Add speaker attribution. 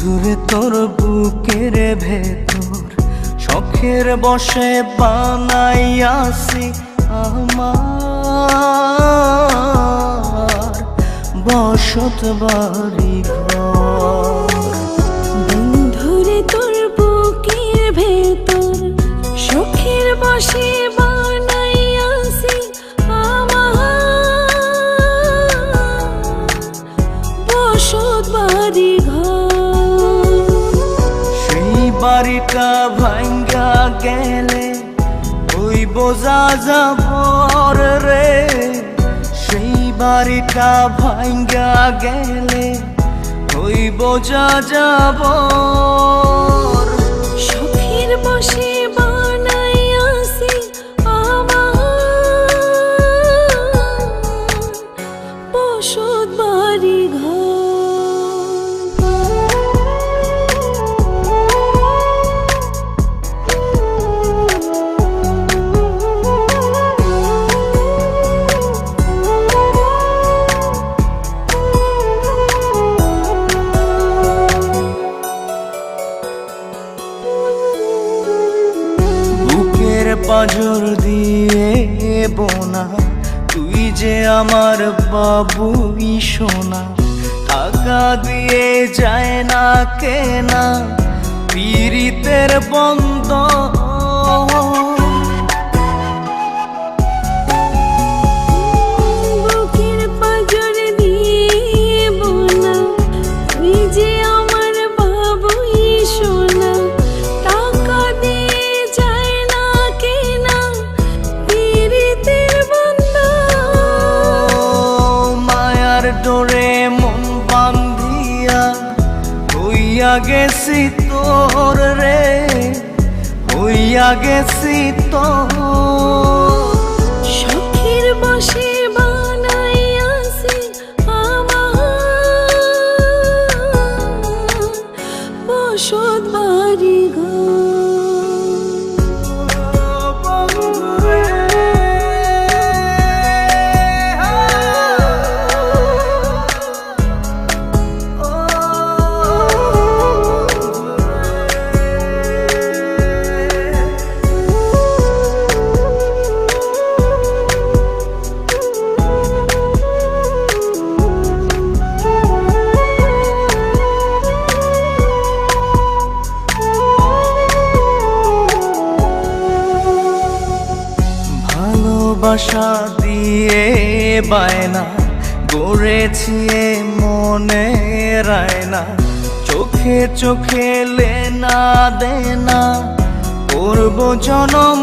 Speaker 1: বন্ধুরে তোর বুকের ভেতর শখের বসে বানাইয়াছি আমার বসত বাড়ি ঘর।
Speaker 2: বন্ধুরে তোর বুকের ভেতর শখের বসে বানাইয়াছি আমার বসত বাড়ি ঘর।
Speaker 1: সেই বাড়িটা ভাঙ্গা গেলে ওই বোঝা যাবর রে, সেই বাড়িটা ভাঙ্গা গেলে ওই বোঝা যাবর।
Speaker 2: শখের বসে বানাইয়াছি আমার বসত বাড়ি ঘর।
Speaker 1: পাঁজর দিয়ে বোনা তুই যে আমার বাবুই সোনা, টাকা দিয়ে যায় না কেনা পীড়িতের বন্ধ।
Speaker 2: বুকের পাঁজর দিয়ে বোনা তুই যে আমার বাবুই সোনা, টাকা দিয়ে যায় না কেনা পীড়িতের বন্ধন।
Speaker 1: মায়ার ডোরে মন বান্ধিয়া হইয়া গেছি তোর রে, হইয়া গেছি তোর।
Speaker 2: শখের বসে বানাইয়াছি আমার বসত বাড়ি ঘর।
Speaker 1: ভালোবাসা দিয়ে বায়না গড়েছি মনে রায়না, চোখে চোখে লেনা দেনা করব জনম